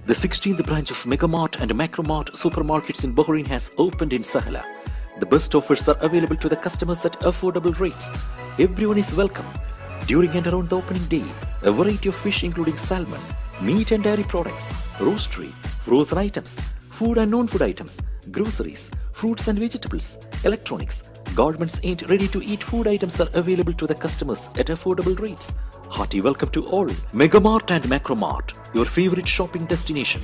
The 16th branch of Megamart and Macromart supermarkets in Bahrain has opened in Sahla. The best offers are available to the customers at affordable rates. Everyone is welcome. During and around the opening day, a variety of fish including salmon, meat and dairy products, roastery, frozen items, food and non-food items, groceries, fruits and vegetables, electronics, garments and ready-to-eat food items are available to the customers at affordable rates. Hearty welcome to all. Megamart and Macromart, your favorite shopping destination.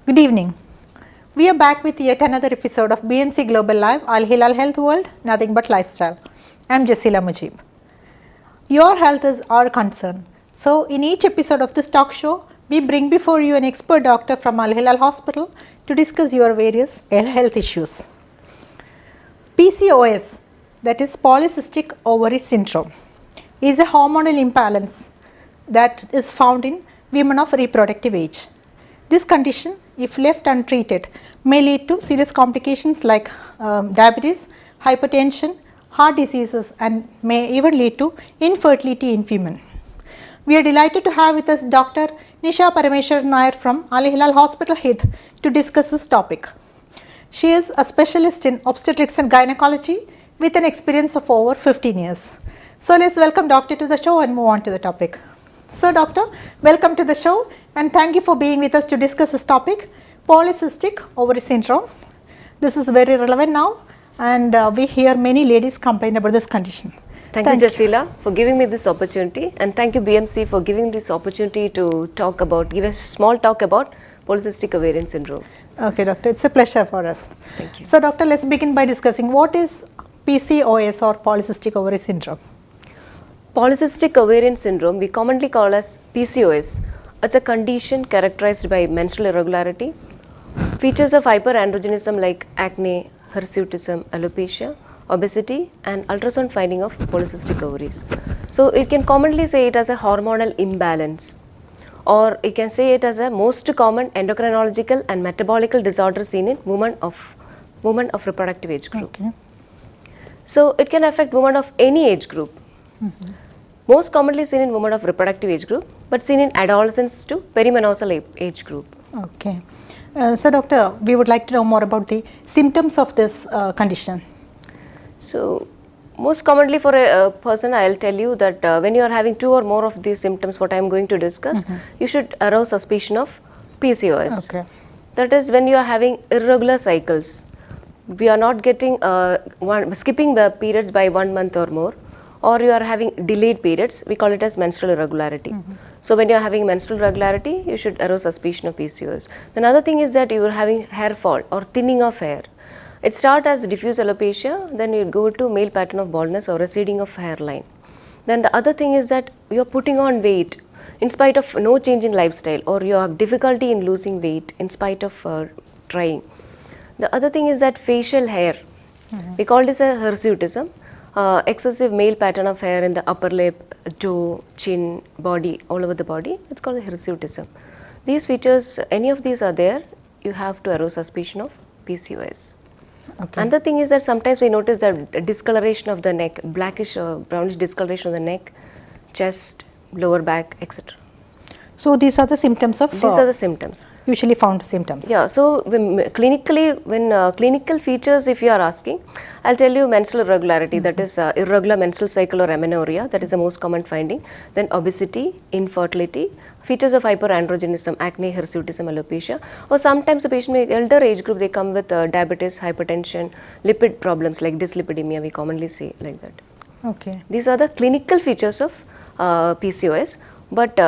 Good evening. We are back with yet another episode of BMC Global Live, Al Hilal Health World, Nothing But Lifestyle. I am Jasila Mujib. Your health is our concern. So, in each episode of this talk show, we bring before you an expert doctor from Al Hilal Hospital to discuss your various health issues. PCOS, that is polycystic ovary syndrome, is a hormonal imbalance that is found in women of reproductive age. This condition, if left untreated, may lead to serious complications like diabetes, hypertension, heart diseases, and may even lead to infertility in women. We are delighted to have with us Dr. Nisha Parameshwar Nair from Al Hilal Hospital, Hid, to discuss this topic. She is a specialist in obstetrics and gynecology with an experience of over 15 years. So let's welcome Doctor to the show and move on to the topic. So Doctor, welcome to the show and thank you for being with us to discuss this topic, polycystic ovary syndrome. This is very relevant now and we hear many ladies complain about this condition. Thank you, Jasila, for giving me this opportunity, and thank you BMC for giving this opportunity to give a small talk about polycystic ovarian syndrome. Okay, Doctor, it's a pleasure for us. Thank you. So Doctor, let's begin by discussing what is PCOS or polycystic ovary syndrome. Polycystic ovarian syndrome, we commonly call as PCOS. It's a condition characterized by menstrual irregularity, features of hyperandrogenism like acne, hirsutism, alopecia, obesity, and ultrasound finding of polycystic ovaries. So it can commonly say it as a hormonal imbalance, or you can say it as a most common endocrinological and metabolical disorder seen in women of reproductive age group. Okay. So it can affect women of any age group. Mm-hmm. Most commonly seen in women of reproductive age group, but seen in adolescents to perimenopausal age group. Okay. So Doctor, we would like to know more about the symptoms of this condition. So most commonly for a person, I'll tell you that when you are having two or more of these symptoms, what I am going to discuss, you should arouse suspicion of PCOS. Okay. That is when you are having irregular cycles. We are not getting skipping the periods by 1 month or more, or you are having delayed periods, we call it as menstrual irregularity. So when you are having menstrual irregularity, you should arouse suspicion of PCOS. Another thing is that you are having hair fall or thinning of hair. It starts as diffuse alopecia, then you go to male pattern of baldness or receding of hairline. Then the other thing is that you are putting on weight in spite of no change in lifestyle, or you have difficulty in losing weight in spite of trying. The other thing is that facial hair, we call this a hirsutism, excessive male pattern of hair in the upper lip, jaw, chin, body, all over the body. It's called hirsutism. These features, any of these are there, you have to arouse suspicion of PCOS. Okay. Another thing is that sometimes we notice that discoloration of the neck, blackish brownish discoloration of the neck, chest, lower back, etc. So these are the symptoms of These are the symptoms. usually found symptoms. Yeah, so clinically, when clinical features, if you are asking, I'll tell you menstrual irregularity, that is irregular menstrual cycle or amenorrhea, that is the most common finding. Then obesity, infertility, features of hyperandrogenism, acne, hirsutism, alopecia, or sometimes the patient may, elder age group, they come with diabetes, hypertension, lipid problems like dyslipidemia, we commonly say like that. Okay. These are the clinical features of PCOS, but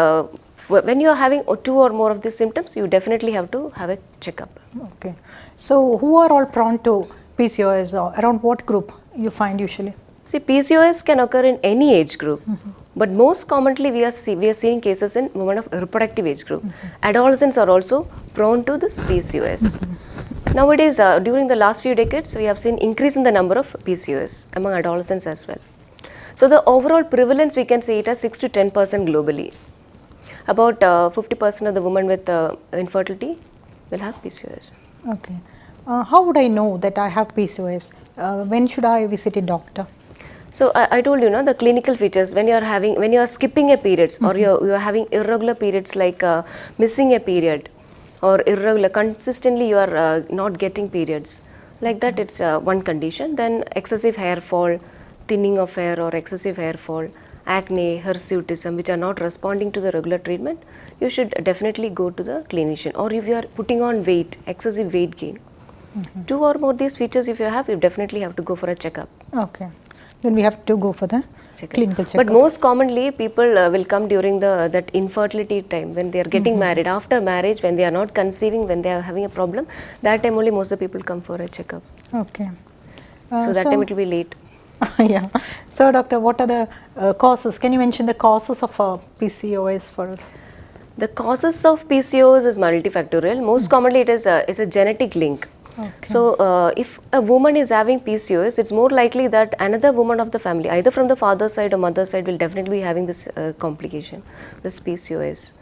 when you are having 2 or more of these symptoms, you definitely have to have a checkup. Okay. So who are all prone to PCOS, or around what group you find usually? See, PCOS can occur in any age group, but most commonly we are seeing cases in women of reproductive age group. Adolescents are also prone to this PCOS. Nowadays, during the last few decades, we have seen increase in the number of PCOS among adolescents as well. So the overall prevalence, we can say it as 6 to 10% globally. About 50% of the women with infertility will have PCOS. Okay. How would I know that I have PCOS? When should I visit a doctor? So I told you, the clinical features, when you are skipping a periods, or you are having irregular periods like missing a period, or irregular, consistently you are not getting periods, like that, it's one condition. Then excessive hair fall, thinning of hair or excessive hair fall, acne, hirsutism, which are not responding to the regular treatment, you should definitely go to the clinician. Or if you are putting on weight, excessive weight gain, 2 or more these features if you have, you definitely have to go for a checkup. Okay. Then we have to go for the clinical checkup. But most commonly, people will come during that infertility time, when they are getting married. After marriage, when they are not conceiving, when they are having a problem, that time only most of the people come for a checkup. Okay. So that time it will be late. Yeah. So, doctor, what are the causes? Can you mention the causes of PCOS for us? The causes of PCOS is multifactorial. Most commonly, it is a genetic link. Okay. So, if a woman is having PCOS, it's more likely that another woman of the family, either from the father's side or mother's side, will definitely be having this complication, this PCOS.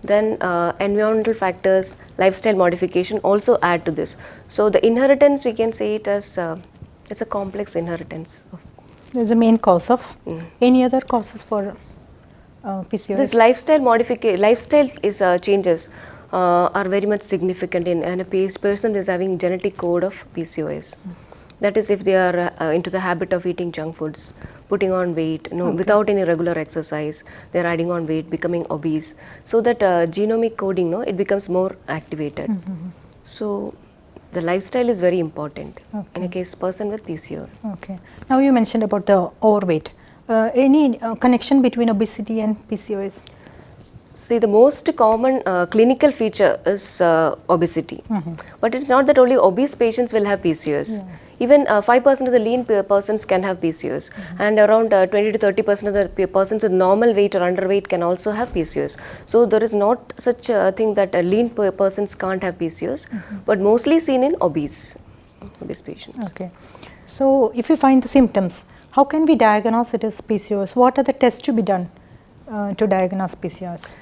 Then environmental factors, lifestyle modification also add to this. So, the inheritance, we can say it as it's a complex inheritance. There's a main cause of any other causes for PCOS? This lifestyle modification, lifestyle is changes are very much significant in a person is having genetic code of PCOS. That is, if they are into the habit of eating junk foods, putting on weight, without any regular exercise, they are adding on weight, becoming obese. So that genomic coding, it becomes more activated. So the lifestyle is very important in a case person with PCOS. Okay. Now you mentioned about the overweight. Any connection between obesity and PCOS? See, the most common clinical feature is obesity. But it's not that only obese patients will have PCOS. Yeah. Even 5% of the lean persons can have PCOS, and around 20 to 30% of the persons with normal weight or underweight can also have PCOS. So there is not such a thing that lean persons can't have PCOS, but mostly seen in obese patients. Okay. So if we find the symptoms, how can we diagnose it as PCOS? What are the tests to be done to diagnose PCOS?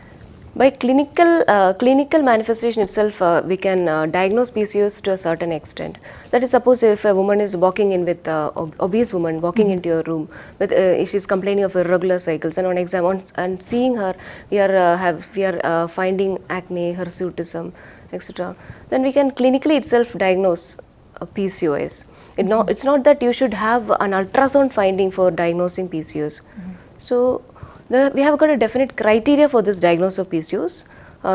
By clinical manifestation itself, we can diagnose PCOS to a certain extent. That is, suppose if a woman is walking in with obese woman walking into your room with she's complaining of irregular cycles, and on exam and seeing her, we are finding acne, hirsutism, etc. Then we can clinically itself diagnose PCOS. It's not that you should have an ultrasound finding for diagnosing PCOS. So we have got a definite criteria for this diagnosis of PCOS.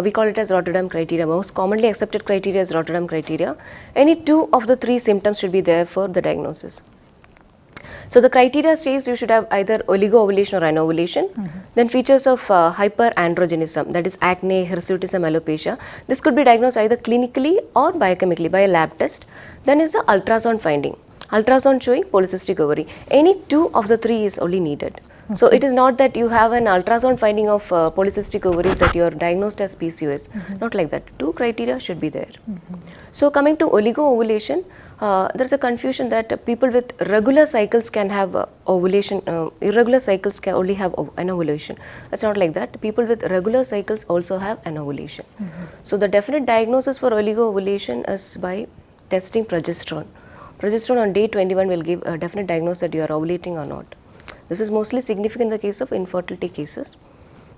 We call it as Rotterdam criteria. Most commonly accepted criteria is Rotterdam criteria. Any 2 of the 3 symptoms should be there for the diagnosis. So the criteria says you should have either oligo-ovulation or anovulation. Then features of hyperandrogenism, that is acne, hirsutism, alopecia. This could be diagnosed either clinically or biochemically by a lab test. Then is the ultrasound finding. Ultrasound showing polycystic ovary. Any two of the three is only needed. So it is not that you have an ultrasound finding of polycystic ovaries that you are diagnosed as PCOS. Not like that. Two criteria should be there. So coming to oligo-ovulation, there is a confusion that people with regular cycles can have ovulation, irregular cycles can only have an ovulation. It's not like that. People with regular cycles also have an ovulation. So the definite diagnosis for oligo-ovulation is by testing progesterone. Progesterone on day 21 will give a definite diagnosis that you are ovulating or not. This is mostly significant in the case of infertility cases.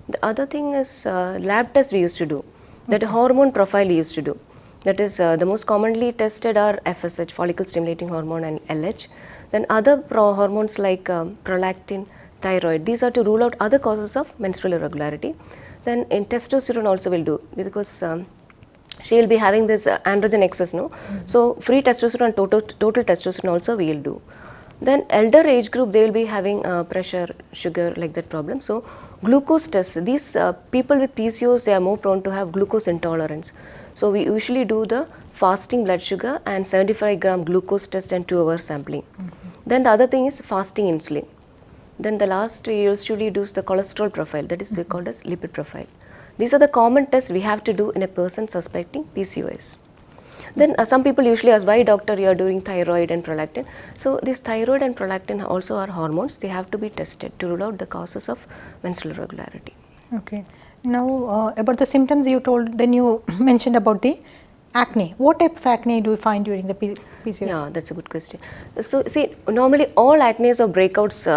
The other thing is lab tests we used to do, that hormone profile we used to do. That is the most commonly tested are FSH, follicle stimulating hormone, and LH. Then other hormones like prolactin, thyroid, these are to rule out other causes of menstrual irregularity. Then in testosterone also will do, because she will be having this androgen excess, no? So free testosterone, total testosterone also we will do. Then elder age group, they will be having pressure, sugar, like that problem. So glucose tests, these people with PCOS, they are more prone to have glucose intolerance. So we usually do the fasting blood sugar and 75-gram glucose test and 2-hour sampling. Then the other thing is fasting insulin. Then the last we usually do the cholesterol profile, that is called as lipid profile. These are the common tests we have to do in a person suspecting PCOS. Then some people usually ask, why doctor you are doing thyroid and prolactin? So this thyroid and prolactin also are hormones. They have to be tested to rule out the causes of menstrual irregularity. Okay. Now about the symptoms you told, then you mentioned about the acne. What type of acne do you find during the PCOS? Yeah, that's a good question. So see, normally all acnes or breakouts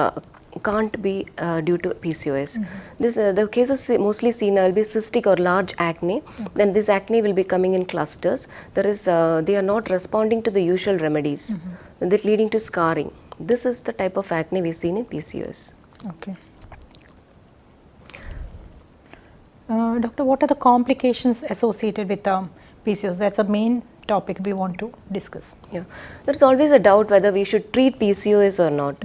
can't be due to PCOS. This the cases mostly seen will be cystic or large acne. Then this acne will be coming in clusters. There is they are not responding to the usual remedies, that leading to scarring. This is the type of acne we've seen in PCOS. Okay. Doctor, what are the complications associated with PCOS? That's a main topic we want to discuss. Yeah, there's always a doubt whether we should treat PCOS or not.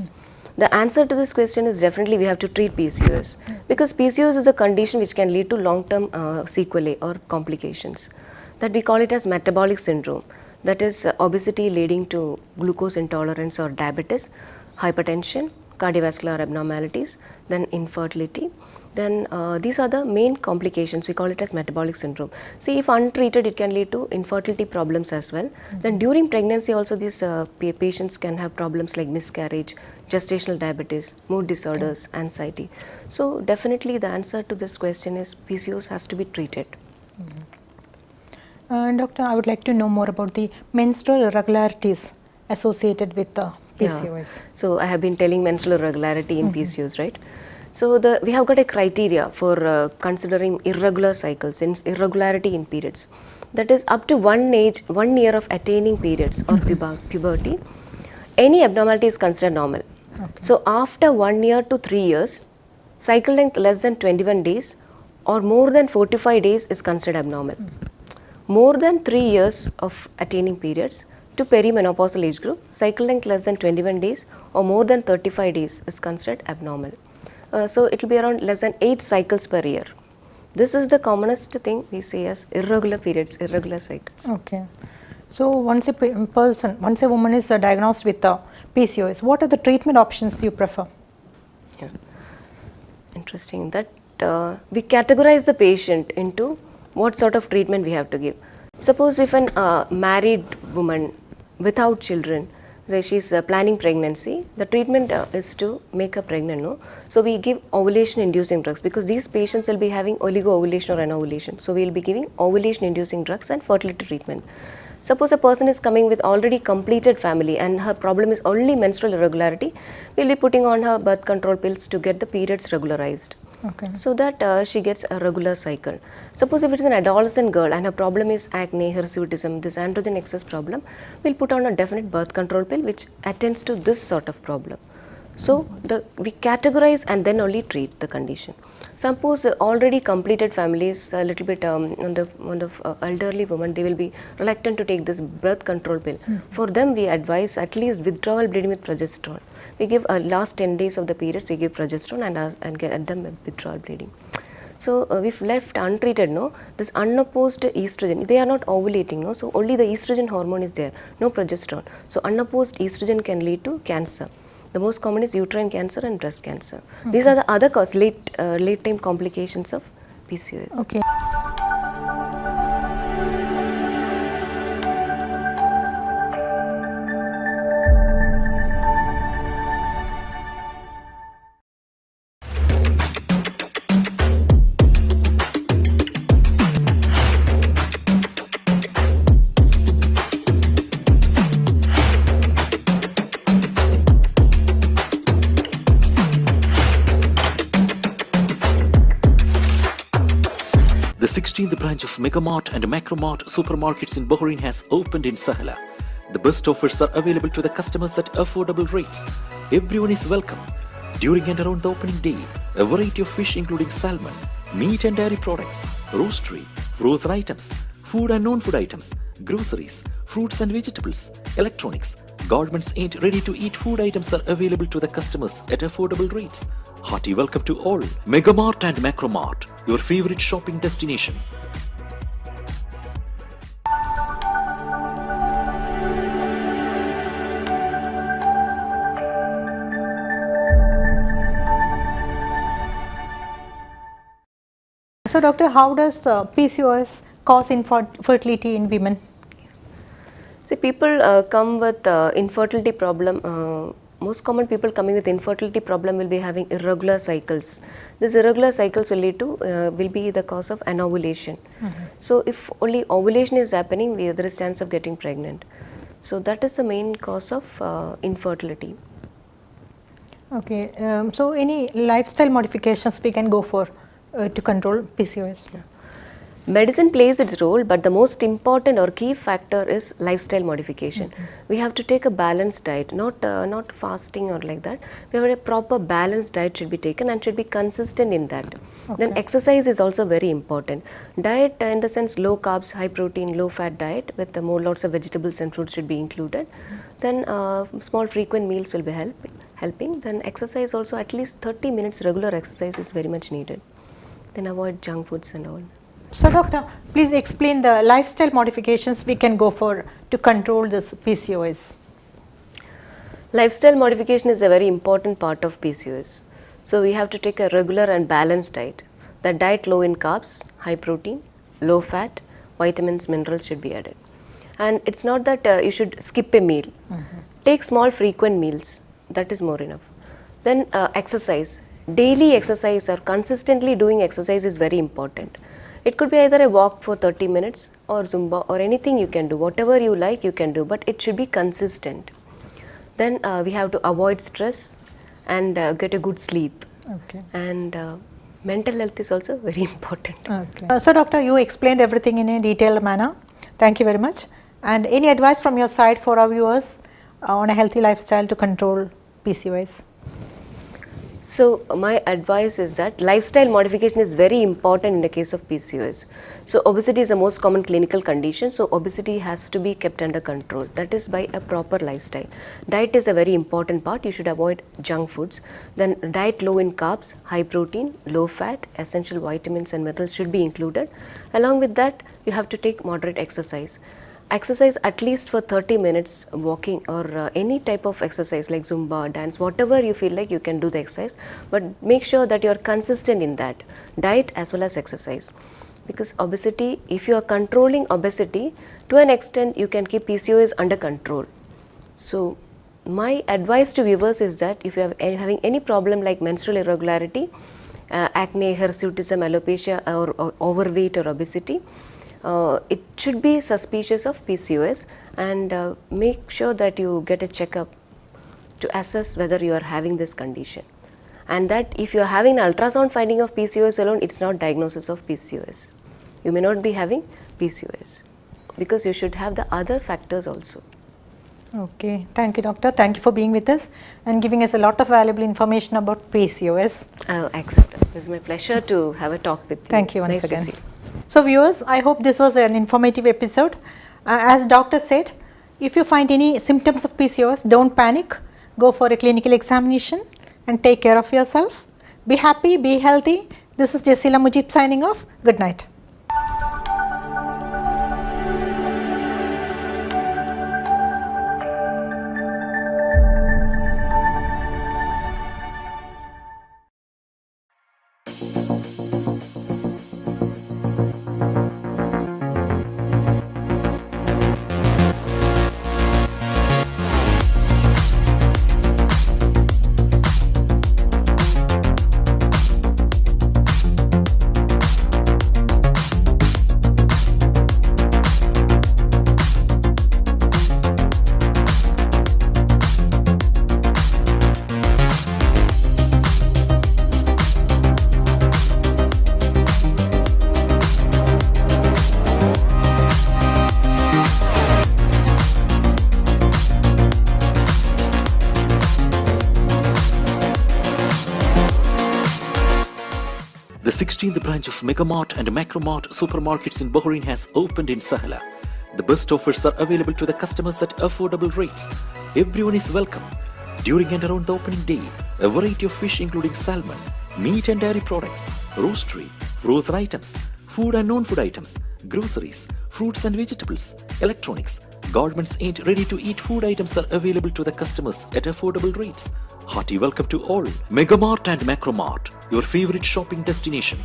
The answer to this question is definitely we have to treat PCOS, because PCOS is a condition which can lead to long-term sequelae or complications, that we call it as metabolic syndrome, that is obesity leading to glucose intolerance or diabetes, hypertension, cardiovascular abnormalities, then infertility. Then these are the main complications. We call it as metabolic syndrome. See, if untreated, it can lead to infertility problems as well. Then during pregnancy also, these patients can have problems like miscarriage, gestational diabetes, mood disorders, anxiety. So definitely the answer to this question is PCOS has to be treated. Doctor, I would like to know more about the menstrual irregularities associated with the PCOS. Yeah. So I have been telling menstrual irregularity in PCOS, right? So we have got a criteria for considering irregular cycles, irregularity in periods. That is up to 1 year of attaining periods or puberty, any abnormality is considered normal. Okay. So after 1 year to 3 years, cycle length less than 21 days or more than 45 days is considered abnormal. More than 3 years of attaining periods to perimenopausal age group, cycle length less than 21 days or more than 35 days is considered abnormal. So it will be around less than 8 cycles per year. This is the commonest thing we say as irregular periods, irregular cycles. Okay. So once a woman is diagnosed with PCOS, what are the treatment options you prefer? Yeah, interesting. That we categorize the patient into what sort of treatment we have to give. Suppose if an married woman without children, say she's planning pregnancy, the treatment is to make her pregnant, no? So we give ovulation inducing drugs, because these patients will be having oligo-ovulation or anovulation. So we will be giving ovulation inducing drugs and fertility treatment. Suppose a person is coming with already completed family and her problem is only menstrual irregularity, we will be putting on her birth control pills to get the periods regularized. Okay. So that she gets a regular cycle. Suppose if it is an adolescent girl and her problem is acne, hirsutism, this androgen excess problem, we'll put on a definite birth control pill which attends to this sort of problem. So we categorize and then only treat the condition. Suppose already completed families, a little bit on the elderly woman, they will be reluctant to take this birth control pill. For them, we advise at least withdrawal bleeding with progesterone. We give last 10 days of the periods, we give progesterone and get them withdrawal bleeding. So if left untreated, no, this unopposed estrogen, they are not ovulating, no, so only the estrogen hormone is there, no progesterone. So unopposed estrogen can lead to cancer. The most common is uterine cancer and breast cancer. These are the other causes, late time complications of PCOS. Okay. The 16th branch of Megamart and Macromart supermarkets in Bahrain has opened in Sahla. The best offers are available to the customers at affordable rates. Everyone is welcome. During and around the opening day, a variety of fish including salmon, meat and dairy products, roastery, frozen items, food and non-food items, groceries, fruits and vegetables, electronics, garments and ready-to-eat food items are available to the customers at affordable rates. Hearty welcome to all. Megamart and Macromart, your favorite shopping destination. So, doctor, how does PCOS cause infertility in women? See, people come with infertility problem. Most common people coming with infertility problem will be having irregular cycles. These irregular cycles will lead to will be the cause of anovulation. So if only ovulation is happening, there is chance of getting pregnant. So that is the main cause of infertility. Okay. So any lifestyle modifications we can go for to control PCOS? Yeah. Medicine plays its role, but the most important or key factor is lifestyle modification. We have to take a balanced diet, not fasting or like that. We have a proper balanced diet should be taken and should be consistent in that. Then exercise is also very important. Diet in the sense low carbs, high protein, low fat diet with lots of vegetables and fruits should be included. Then small frequent meals will be helping. Then exercise also, at least 30 minutes regular exercise is very much needed. Then avoid junk foods and all. So, doctor, please explain the lifestyle modifications we can go for to control this PCOS. Lifestyle modification is a very important part of PCOS. So, we have to take a regular and balanced diet. The diet low in carbs, high protein, low fat, vitamins, minerals should be added. And it's not that you should skip a meal. Take small frequent meals, that is more enough. Then exercise. Daily exercise or consistently doing exercise is very important. It could be either a walk for 30 minutes or Zumba or anything you can do. Whatever you like you can do, but it should be consistent. Then we have to avoid stress and get a good sleep. Okay. And mental health is also very important. Okay. So, doctor, you explained everything in a detailed manner. Thank you very much. And any advice from your side for our viewers on a healthy lifestyle to control PCOS? So my advice is that lifestyle modification is very important in the case of PCOS. So obesity is the most common clinical condition. So obesity has to be kept under control. That is by a proper lifestyle. Diet is a very important part. You should avoid junk foods. Then diet low in carbs, high protein, low fat, essential vitamins and minerals should be included. Along with that, you have to take moderate exercise. Exercise at least for 30 minutes, walking or any type of exercise like Zumba, dance, whatever you feel like you can do the exercise, but make sure that you are consistent in that, diet as well as exercise. Because obesity, if you are controlling obesity, to an extent you can keep PCOS under control. So my advice to viewers is that if you are having any problem like menstrual irregularity, acne, hirsutism, alopecia or overweight or obesity, it should be suspicious of PCOS and make sure that you get a checkup to assess whether you are having this condition. And that if you are having an ultrasound finding of PCOS alone, it's not diagnosis of PCOS. You may not be having PCOS because you should have the other factors also. Okay, thank you, doctor. Thank you for being with us and giving us a lot of valuable information about PCOS. I accept it. It's my pleasure to have a talk with you. Thank you once Nice to again. see you. So viewers, I hope this was an informative episode. As doctor said, if you find any symptoms of PCOS, don't panic. Go for a clinical examination and take care of yourself. Be happy, be healthy. This is Jasila Mujib signing off. Good night. The 16th branch of Megamart and Macromart supermarkets in Bahrain has opened in Sahla. The best offers are available to the customers at affordable rates. Everyone is welcome. During and around the opening day, a variety of fish including salmon, meat and dairy products, roastery, frozen items, food and non-food items, groceries, fruits and vegetables, electronics, garments and ready-to-eat food items are available to the customers at affordable rates. Hearty welcome to all. Megamart and Macromart, your favorite shopping destination.